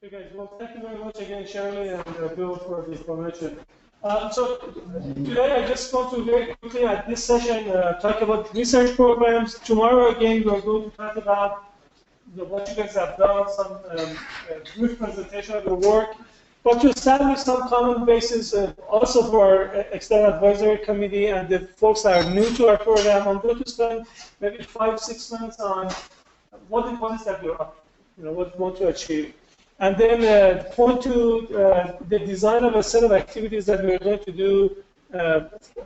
Okay, guys. Well, thank you very much again, Shirley and Bill, for the information. So today I just want to very quickly at this session talk about research programs. Tomorrow again we are going to talk about what you guys have done, some brief presentation of your work, but to establish some common basis also for our external advisory committee and the folks that are new to our program. I'm going to spend maybe 5-6 minutes on what it is that you're up, what you want to achieve. And then point to the design of a set of activities that we're going to do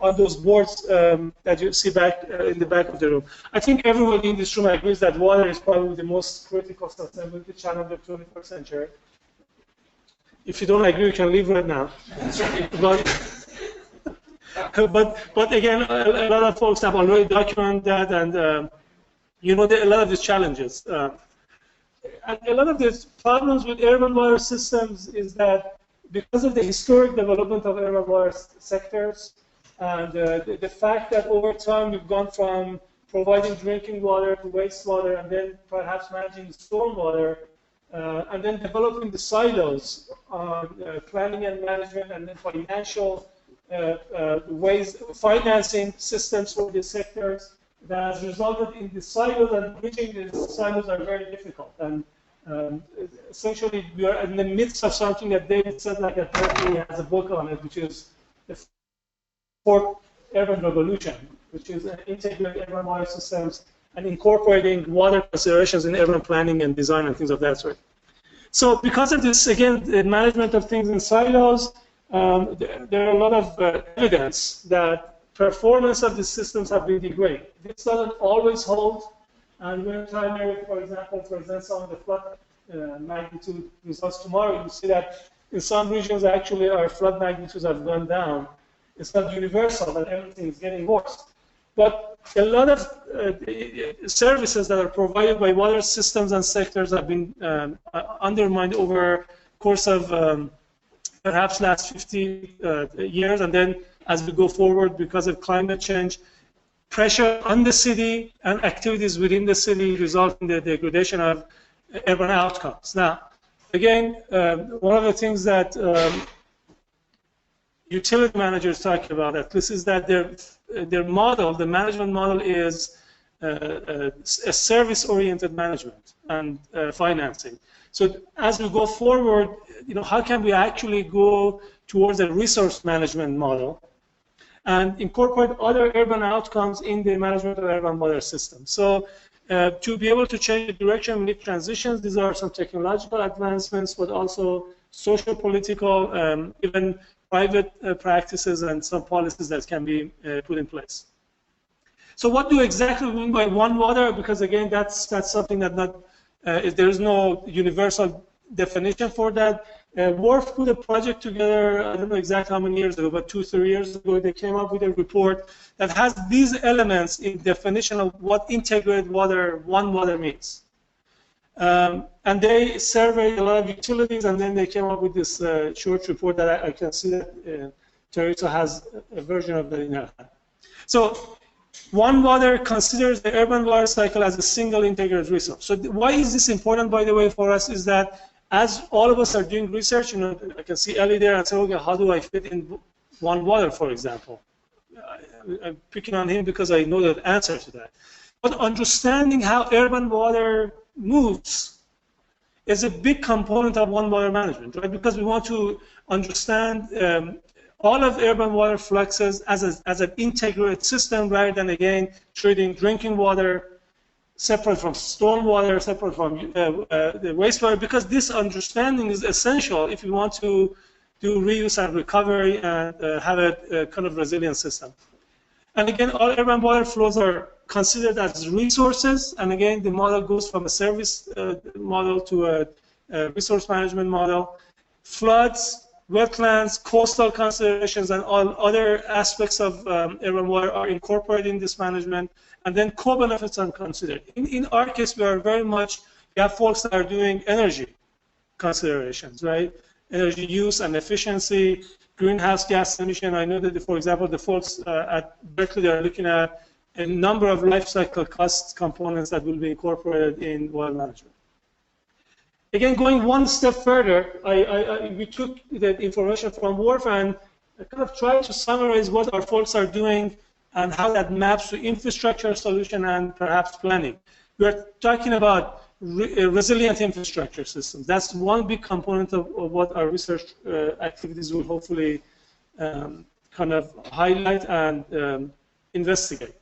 on those boards that you see back in the back of the room. I think everybody in this room agrees that water is probably the most critical sustainability challenge of the 21st century. If you don't agree, you can leave right now. but again, a lot of folks have already documented that, and there are a lot of these challenges. And a lot of the problems with urban water systems is that because of the historic development of urban water sectors and the fact that over time we've gone from providing drinking water to wastewater and then perhaps managing stormwater and then developing the silos on planning and management and then financial ways, financing systems for these sectors, that has resulted in the silos, and bridging these silos are very difficult. And essentially, we are in the midst of something that David said, like at Berkeley has a book on it, which is the fourth urban revolution, which is integrating urban water systems and incorporating water considerations in urban planning and design and things of that sort. So because of this, again, the management of things in silos, there are a lot of evidence that performance of the systems have been degraded. This doesn't always hold, and when Tyler, for example, presents some of the flood magnitude results tomorrow, you see that in some regions actually our flood magnitudes have gone down. It's not universal, and everything is getting worse. But a lot of services that are provided by water systems and sectors have been undermined over the course of perhaps last 50 years, and then as we go forward because of climate change, pressure on the city and activities within the city result in the degradation of urban outcomes. Now, again, one of the things that utility managers talk about, at least, is that their model, the management model, is a service-oriented management and financing. So as we go forward, how can we actually go towards a resource management model and incorporate other urban outcomes in the management of urban water systems? So to be able to change the direction, we need transitions. These are some technological advancements, but also social, political, even private practices and some policies that can be put in place. So what do exactly we mean by one water? Because again, that's something that there is no universal definition for that. WRF put a project together, I don't know exactly how many years ago, but 2-3 years ago, they came up with a report that has these elements in definition of what integrated water, one water means. And they surveyed a lot of utilities, and then they came up with this short report that I can see that Teresa has a version of that. So one water considers the urban water cycle as a single integrated resource. So why is this important, by the way, for us, is that as all of us are doing research, I can see Ellie there and say, okay, how do I fit in one water, for example? I'm picking on him because I know the answer to that. But understanding how urban water moves is a big component of one water management, right? Because we want to understand all of urban water fluxes as an integrated system, rather than, again, treating drinking water separate from stormwater, separate from the wastewater, because this understanding is essential if you want to do reuse and recovery and have a kind of resilient system. And again, all urban water flows are considered as resources, and again, the model goes from a service model to a resource management model. Floods, wetlands, coastal considerations, and all other aspects of urban water are incorporated in this management, and then co-benefits are considered. In our case, we have folks that are doing energy considerations, right? Energy use and efficiency, greenhouse gas emission. I know that, for example, the folks at Berkeley, they are looking at a number of life cycle cost components that will be incorporated in water management. Again, going one step further, we took the information from WRF and kind of tried to summarize what our folks are doing and how that maps to infrastructure solution and perhaps planning. We are talking about resilient infrastructure systems. That's one big component of what our research activities will hopefully kind of highlight and investigate.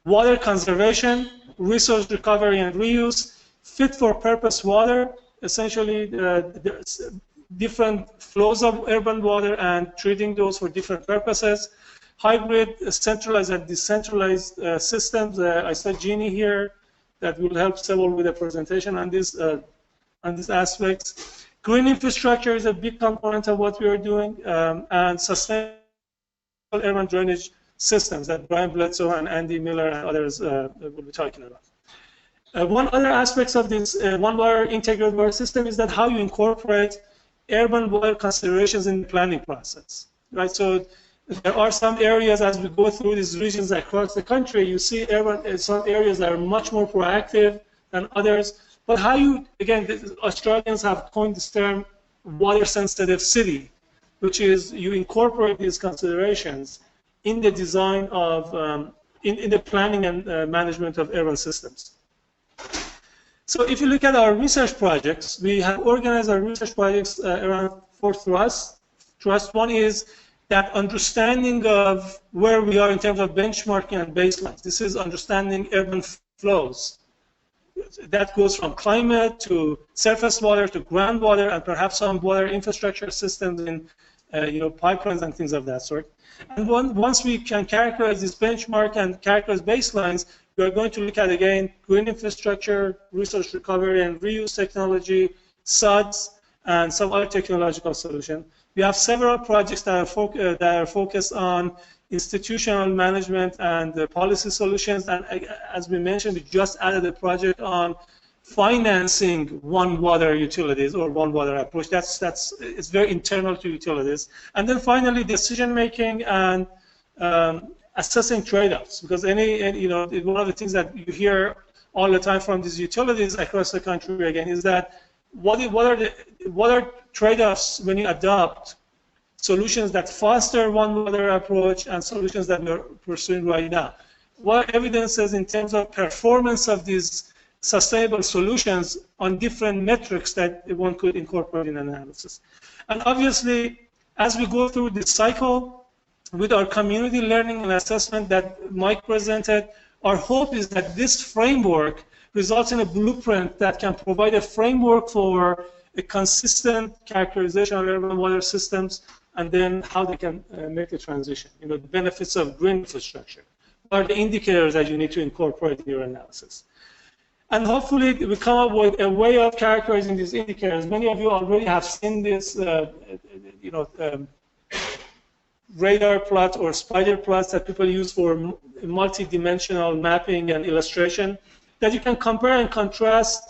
Water conservation, resource recovery and reuse, fit-for-purpose water, essentially there's different flows of urban water and treating those for different purposes. Hybrid, centralized and decentralized systems. I saw Jeannie here that will help several with a presentation on these aspects. Green infrastructure is a big component of what we are doing, and sustainable urban drainage systems that Brian Bledsoe and Andy Miller and others will be talking about. One other aspect of this one water integrated water system is that how you incorporate urban water considerations in the planning process, right? So there are some areas as we go through these regions across the country, you see some areas that are much more proactive than others. But how you, again, the Australians have coined this term water-sensitive city, which is you incorporate these considerations in the design of, in the planning and management of urban systems. So if you look at our research projects, we have organized our research projects around 4 thrusts. Thrust 1 is that understanding of where we are in terms of benchmarking and baselines. This is understanding urban flows. That goes from climate to surface water to groundwater and perhaps some water infrastructure systems in pipelines and things of that sort. And once we can characterize this benchmark and characterize baselines, we are going to look at, again, green infrastructure, resource recovery and reuse technology, SUDs, and some other technological solutions. We have several projects that are focused on institutional management and policy solutions. And as we mentioned, we just added a project on financing one water utilities or one water approach. It's very internal to utilities. And then finally, decision making and assessing trade-offs, because one of the things that you hear all the time from these utilities across the country again is that what are trade-offs when you adopt solutions that foster one water approach and solutions that we're pursuing right now? What are evidences in terms of performance of these sustainable solutions on different metrics that one could incorporate in analysis? And obviously, as we go through this cycle, with our community learning and assessment that Mike presented, our hope is that this framework results in a blueprint that can provide a framework for a consistent characterization of urban water systems and then how they can make the transition. The benefits of green infrastructure. What are the indicators that you need to incorporate in your analysis? And hopefully we come up with a way of characterizing these indicators. Many of you already have seen this, radar plot or spider plots that people use for multi-dimensional mapping and illustration, that you can compare and contrast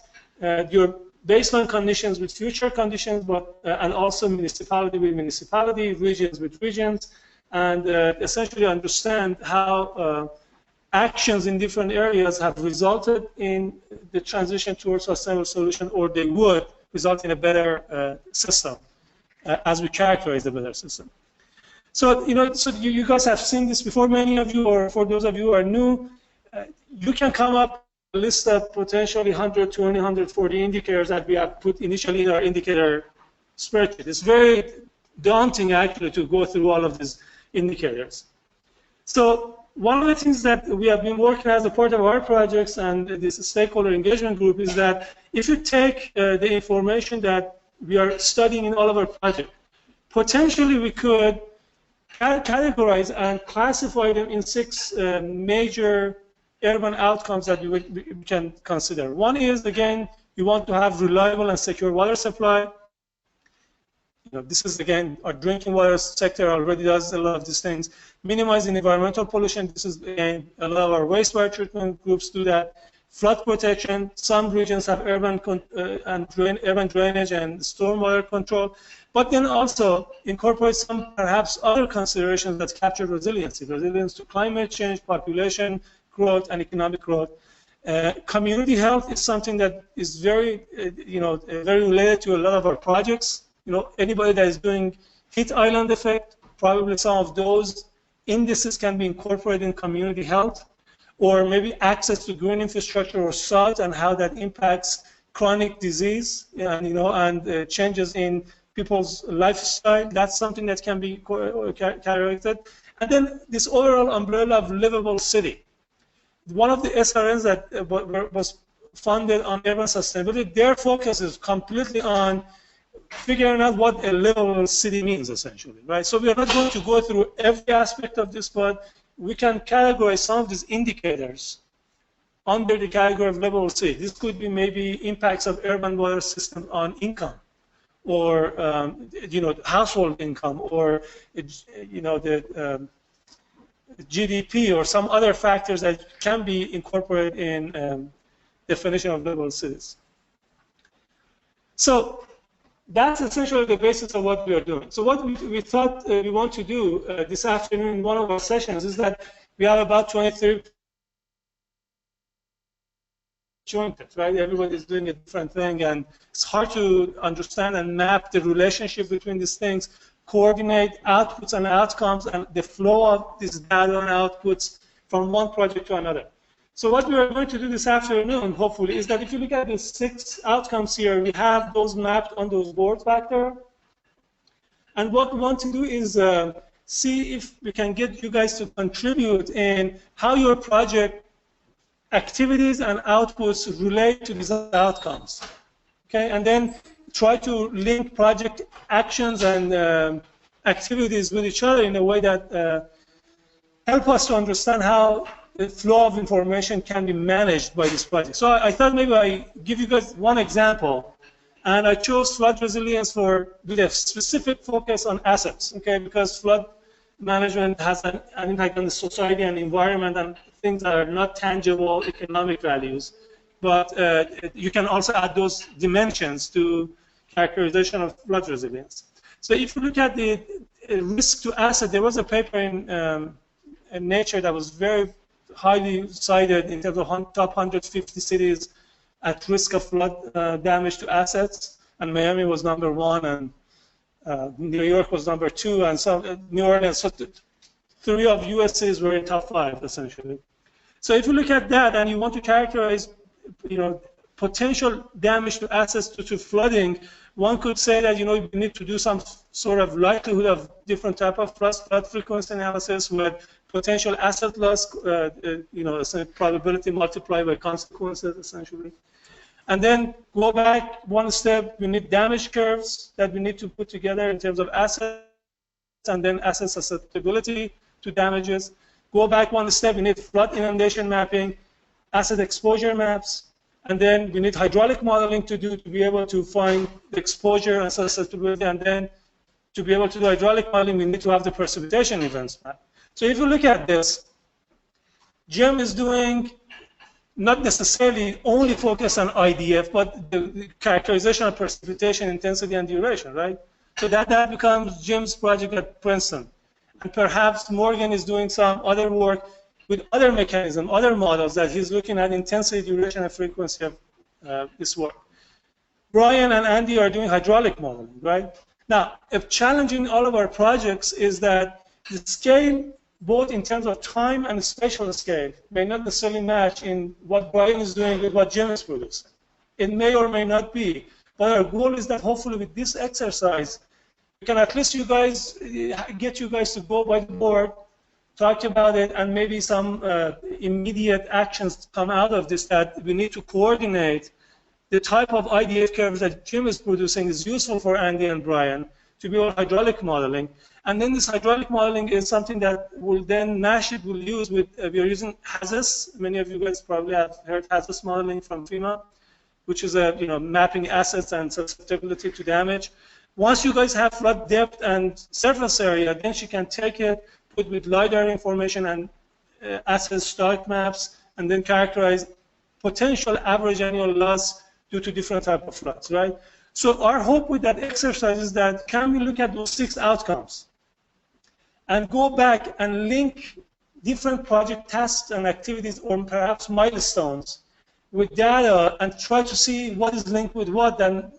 your baseline conditions with future conditions, and also municipality with municipality, regions with regions, and essentially understand how actions in different areas have resulted in the transition towards a sustainable solution, or they would result in a better system as we characterize the better system. So, you guys have seen this before, many of you, or for those of you who are new, you can come up with a list of potentially 120, 140 indicators that we have put initially in our indicator spreadsheet. It's very daunting, actually, to go through all of these indicators. So, one of the things that we have been working as a part of our projects and this stakeholder engagement group is that if you take the information that we are studying in all of our projects, potentially we could categorize and classify them in 6 major urban outcomes that we can consider. One is, again, you want to have reliable and secure water supply. This is, again, our drinking water sector already does a lot of these things. Minimizing environmental pollution. This is, again, a lot of our wastewater treatment groups do that. Flood protection. Some regions have urban drainage and stormwater control. But then also incorporate some perhaps other considerations that capture resiliency. Resilience to climate change, population growth, and economic growth. Community health is something that is very, very related to a lot of our projects. Anybody that is doing heat island effect, probably some of those indices can be incorporated in community health, or maybe access to green infrastructure or salt and how that impacts chronic disease and changes in people's lifestyle. That's something that can be calculated. And then this overall umbrella of livable city. One of the SRNs that was funded on urban sustainability, their focus is completely on figuring out what a livable city means, essentially, right? So we are not going to go through every aspect of this, but we can categorize some of these indicators under the category of livable city. This could be maybe impacts of urban water system on income, or household income, or the GDP, or some other factors that can be incorporated in definition of livable cities. So that's essentially the basis of what we are doing. So what we thought we want to do this afternoon in one of our sessions is that we have about 23 jointed, right? Everybody is doing a different thing, and it's hard to understand and map the relationship between these things, coordinate outputs and outcomes, and the flow of these data and outputs from one project to another. So what we are going to do this afternoon, hopefully, is that if you look at the 6 outcomes here, we have those mapped on those boards back there. And what we want to do is see if we can get you guys to contribute in how your project activities and outputs relate to these outcomes. Okay, and then try to link project actions and activities with each other in a way that help us to understand how the flow of information can be managed by this project. So I thought maybe I give you guys one example, and I chose flood resilience with a specific focus on assets, okay? Because flood management has an impact on the society and environment and things that are not tangible economic values. But you can also add those dimensions to characterization of flood resilience. So if you look at the risk to asset, there was a paper in Nature that was very highly cited in terms of top 150 cities at risk of flood damage to assets, and Miami was #1, and New York was #2, and some New Orleans. So 3 of U.S. cities were in top 5 essentially. So if you look at that and you want to characterize, potential damage to assets due to flooding, one could say that you need to do some sort of likelihood of different type of flood frequency analysis with potential asset loss, probability multiplied by consequences, essentially. And then go back one step, we need damage curves that we need to put together in terms of assets, and then asset susceptibility to damages. Go back one step, we need flood inundation mapping, asset exposure maps, and then we need hydraulic modeling to be able to find the exposure and susceptibility, and then to be able to do hydraulic modeling, we need to have the precipitation events map. So if you look at this, Jim is doing not necessarily only focus on IDF, but the characterization of precipitation intensity and duration, right? So that becomes Jim's project at Princeton. And perhaps Morgan is doing some other work with other mechanisms, other models that he's looking at intensity, duration, and frequency of this work. Brian and Andy are doing hydraulic modeling, right? Now, a challenge in all of our projects is that the scale, both in terms of time and spatial scale, may not necessarily match in what Brian is doing with what Jim is producing. It may or may not be. But our goal is that hopefully with this exercise, we can at least get you guys to go by the board, talk about it, and maybe some immediate actions come out of this that we need to coordinate the type of IDF curves that Jim is producing is useful for Andy and Brian to be able hydraulic modeling. And then this hydraulic modeling is something that will then NASHIP will use with, we are using HAZUS. Many of you guys probably have heard HAZUS modeling from FEMA, which is mapping assets and susceptibility to damage. Once you guys have flood depth and surface area, then you can take it, put with LiDAR information and asset stock maps, and then characterize potential average annual loss due to different type of floods, right? So our hope with that exercise is that can we look at those 6 outcomes and go back and link different project tasks and activities, or perhaps milestones, with data and try to see what is linked with what, then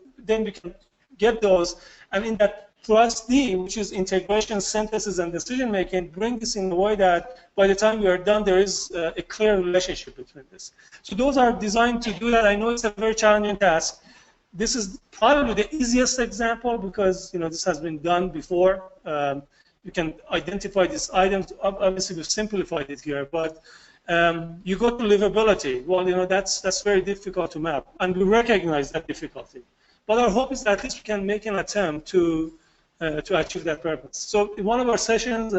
we can get those. And in that Trust D, which is integration, synthesis, and decision making, bring this in a way that by the time we are done, there is a clear relationship between this. So those are designed to do that. I know it's a very challenging task. This is probably the easiest example because this has been done before. You can identify these items. Obviously, we've simplified it here, but you go to livability. Well, that's very difficult to map, and we recognize that difficulty. But our hope is that at least we can make an attempt to achieve that purpose. So in one of our sessions,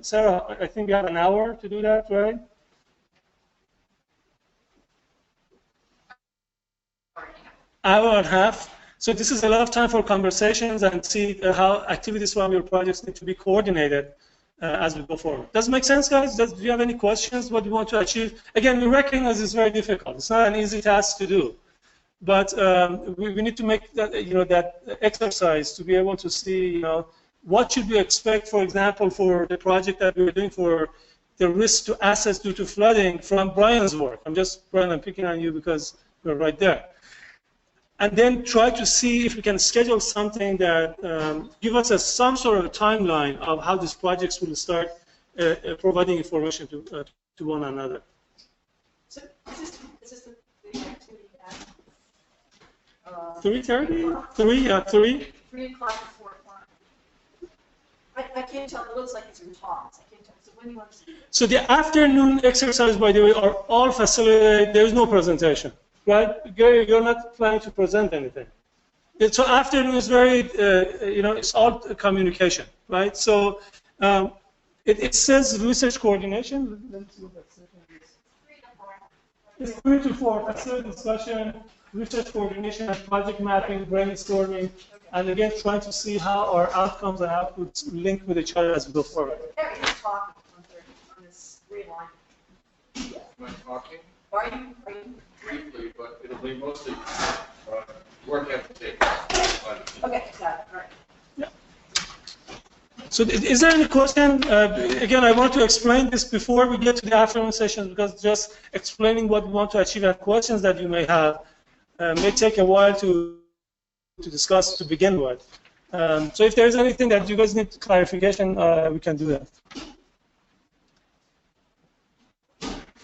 Sarah, I think we have an hour to do that, right? Hour and a half. So this is a lot of time for conversations and see how activities from your projects need to be coordinated as we go forward. Does it make sense, guys? Do you have any questions? What do you want to achieve? Again, we recognize it's very difficult. It's not an easy task to do. But we need to make that, that exercise to be able to see, what should we expect, for example, for the project that we're doing for the risk to assets due to flooding from Brian's work. Brian, I'm picking on you because you're right there. And then try to see if we can schedule something that give us some sort of a timeline of how these projects will start providing information to one another. So is this the activity at 3:30? 3, yeah, 3. 3 o'clock to 4 o'clock. I can't tell. It looks like it's in talks. I can't tell. So when do you want to see it? So the afternoon exercise, by the way, are all facilitated. There is no presentation, right? You're not planning to present anything. So afternoon is very, it's all communication, right? So it says research coordination. Let's see what that says. 3 to 4. It's 3 to 4. Facilitated discussion, research coordination, and project mapping, brainstorming, and again trying to see how our outcomes and outputs link with each other as we go forward. There is talking on this green line. Am I talking? Are you? Briefly, but it'll be mostly work ethic. Okay, got it. All right. Yeah. So is there any question? Again, I want to explain this before we get to the afternoon sessions because just explaining what we want to achieve and questions that you may have may take a while to discuss to begin with. So if there's anything that you guys need clarification, we can do that.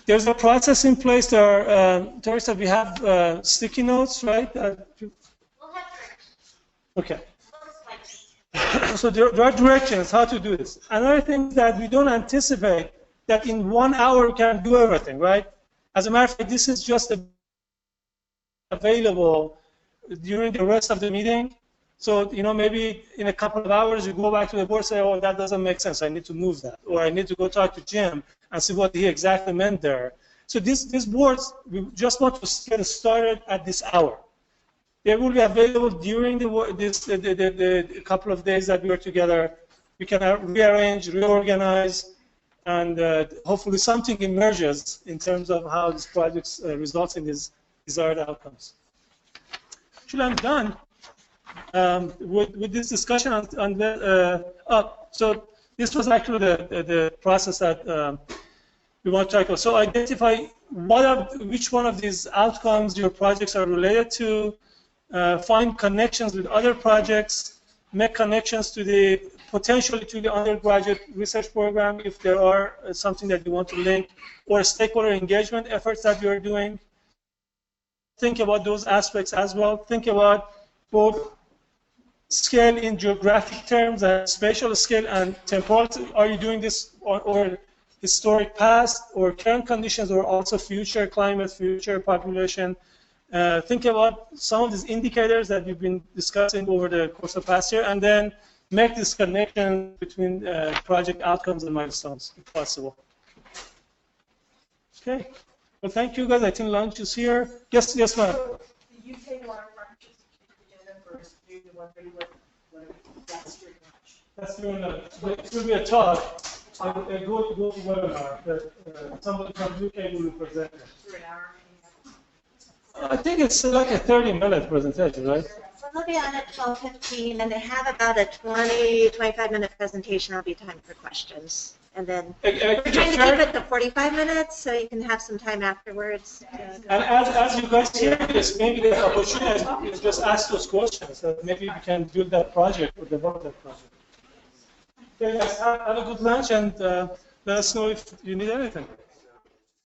There's a process in place. Teresa, we have sticky notes, right? We'll have Okay. So there are directions how to do this. Another thing is that we don't anticipate that in 1 hour we can do everything, right? As a matter of fact, this is just available during the rest of the meeting. So, maybe in a couple of hours you go back to the board and say, oh, that doesn't make sense. I need to move that. Or I need to go talk to Jim and see what he exactly meant there. So these boards, we just want to get started at this hour. They will be available during the couple of days that we are together. We can rearrange, reorganize, and hopefully something emerges in terms of how this project results in these desired outcomes. Actually, I'm done with this discussion on the. So this was actually the process that we want to tackle. So identify which one of these outcomes your projects are related to. Find connections with other projects, make connections to potentially to the undergraduate research program if there are something that you want to link, or stakeholder engagement efforts that you're doing. Think about those aspects as well. Think about both scale in geographic terms and spatial scale and temporal. Are you doing this or historic past or current conditions or also future climate, future population? Think about some of these indicators that we've been discussing over the course of past year, and then make this connection between project outcomes and milestones, if possible. Okay. Well, thank you, guys. I think lunch is here. Yes, ma'am. So the UK waterfront is agenda first. Do the 131. That's during lunch. That's during lunch. It will be a talk. I go to webinar that somebody from UK will present it. For an hour. I think it's like a 30-minute presentation, right? So they'll be on at 12:15, and they have about a 20, 25-minute presentation. There'll be time for questions. And then We're we're trying to keep it to 45 minutes so you can have some time afterwards. And as you guys hear this, maybe there's opportunity to just ask those questions. Maybe we can build that project or develop that project. Okay, guys, have a good lunch and let us know if you need anything.